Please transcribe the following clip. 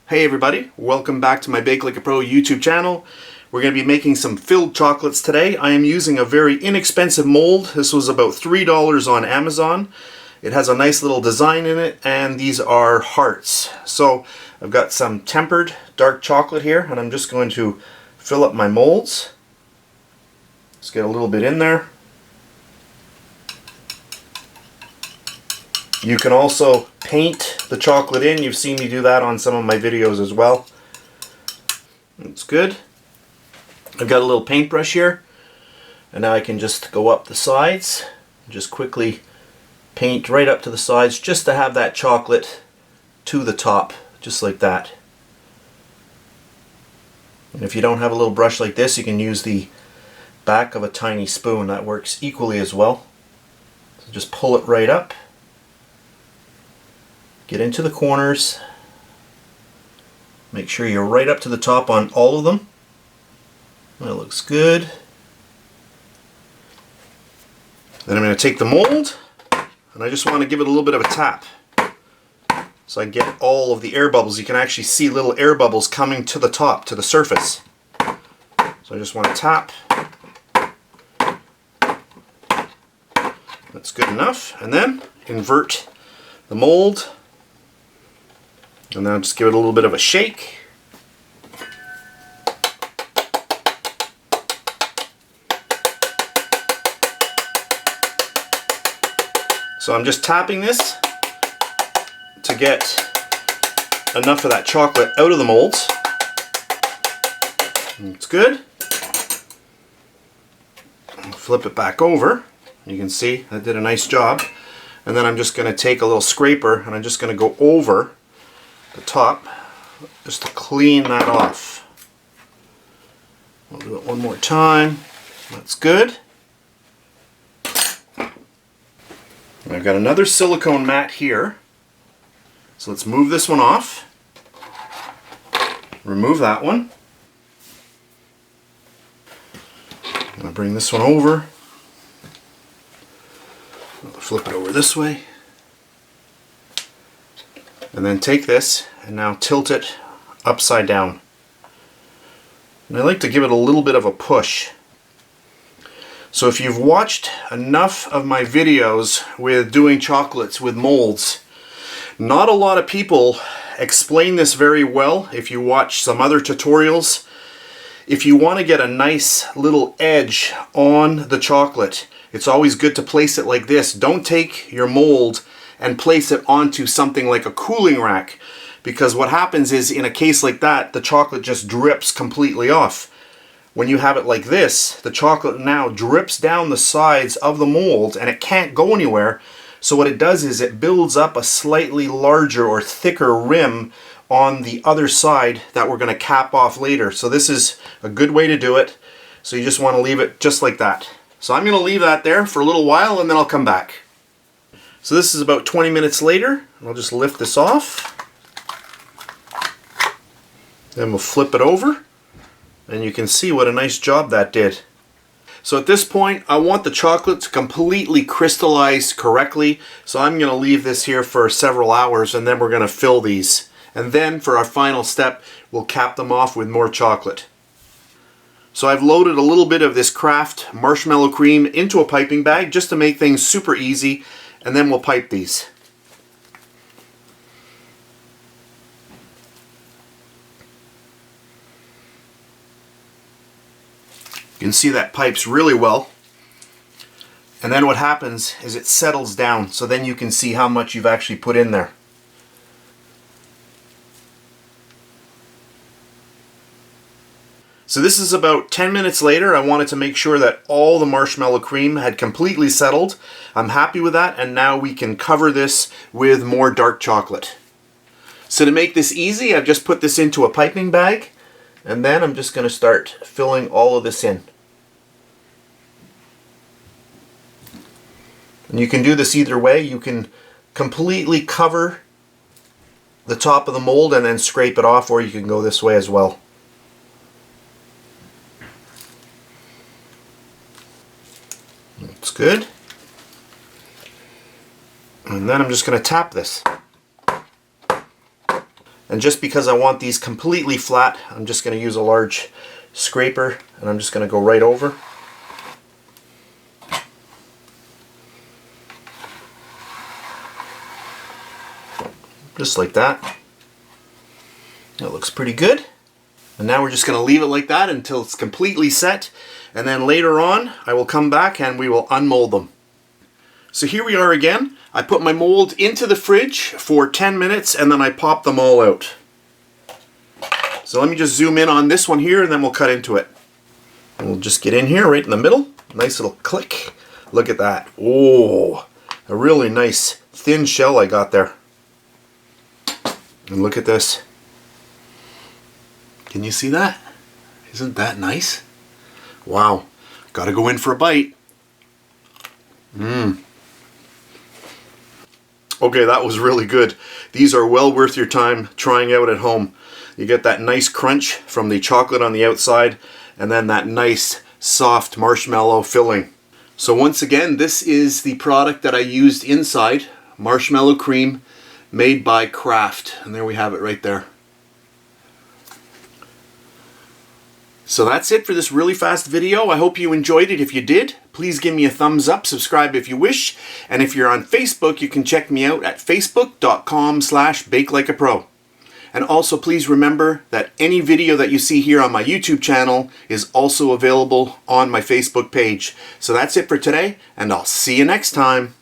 Hey everybody, welcome back to my BakeLikeAPro YouTube channel. We're going to be making some filled chocolates today. I am using a very inexpensive mold. This was about $3 on Amazon. It has a nice little design in it, and these are hearts. So I've got some tempered dark chocolate here, and I'm just going to fill up my molds. Let's get a little bit in there. You can also paint the chocolate in. You've seen me do that on some of my videos as well. That's good. I've got a little paintbrush here, and now I can just go up the sides, just quickly paint right up to the sides just to have that chocolate to the top, just like that. And if you don't have a little brush like this, you can use the back of a tiny spoon. That works equally as well. So just pull it right up. Get into the corners. Make sure you're right up to the top on all of them. That looks good. Then I'm going to take the mold, and I just want to give it a little bit of a tap so I get all of the air bubbles. You can actually see little air bubbles coming to the top, to the surface. So I just want to tap. That's good enough. And then invert the mold. And then just give it a little bit of a shake. So I'm just tapping this to get enough of that chocolate out of the molds. It's good. Flip it back over. You can see I did a nice job. And then I'm just going to take a little scraper and I'm just going to go over the top just to clean that off. I'll do it one more time. That's good. And I've got another silicone mat here. So let's move this one off. Remove that one. I'm going to bring this one over. I'll flip it over this way. And then take this and now tilt it upside down. And I like to give it a little bit of a push. So if you've watched enough of my videos with doing chocolates with molds, not a lot of people explain this very well. If you watch some other tutorials, if you want to get a nice little edge on the chocolate, it's always good to place it like this. Don't take your mold and place it onto something like a cooling rack, because what happens is in a case like that, the chocolate just drips completely off. When you have it like this, the chocolate now drips down the sides of the mold and it can't go anywhere. So what it does is it builds up a slightly larger or thicker rim on the other side that we're going to cap off later. So this is a good way to do it. So you just want to leave it just like that. So I'm going to leave that there for a little while and then I'll come back. So this is about 20 minutes later. I'll just lift this off. Then we'll flip it over. And you can see what a nice job that did. So at this point, I want the chocolate to completely crystallize correctly. So I'm going to leave this here for several hours and then we're going to fill these. And then for our final step, we'll cap them off with more chocolate. So I've loaded a little bit of this Kraft marshmallow cream into a piping bag just to make things super easy. And then we'll pipe these. You can see that pipes really well. And then what happens is it settles down, so then you can see how much you've actually put in there. So this is about 10 minutes later. I wanted to make sure that all the marshmallow cream had completely settled. I'm happy with that, and now we can cover this with more dark chocolate. So to make this easy, I've just put this into a piping bag, and then I'm just going to start filling all of this in. And you can do this either way. You can completely cover the top of the mold and then scrape it off, or you can go this way as well. That's good. And then I'm just going to tap this. And just because I want these completely flat, I'm just going to use a large scraper and I'm just going to go right over. Just like that. That looks pretty good. And now we're just going to leave it like that until it's completely set. And then later on, I will come back and we will unmold them. So here we are again. I put my mold into the fridge for 10 minutes and then I pop them all out. So let me just zoom in on this one here and then we'll cut into it. And we'll just get in here right in the middle. Nice little click. Look at that. Oh, a really nice thin shell I got there. And look at this. Can you see that? Isn't that nice? Wow. Gotta go in for a bite. Okay, that was really good. These are well worth your time trying out at home. You get that nice crunch from the chocolate on the outside and then that nice soft marshmallow filling. So once again, this is the product that I used inside, marshmallow cream made by Kraft. And there we have it right there. So that's it for this really fast video. I hope you enjoyed it. If you did, please give me a thumbs up, subscribe if you wish, and if you're on Facebook, you can check me out at facebook.com/BakeLikeAPro. And also please remember that any video that you see here on my YouTube channel is also available on my Facebook page. So that's it for today, and I'll see you next time.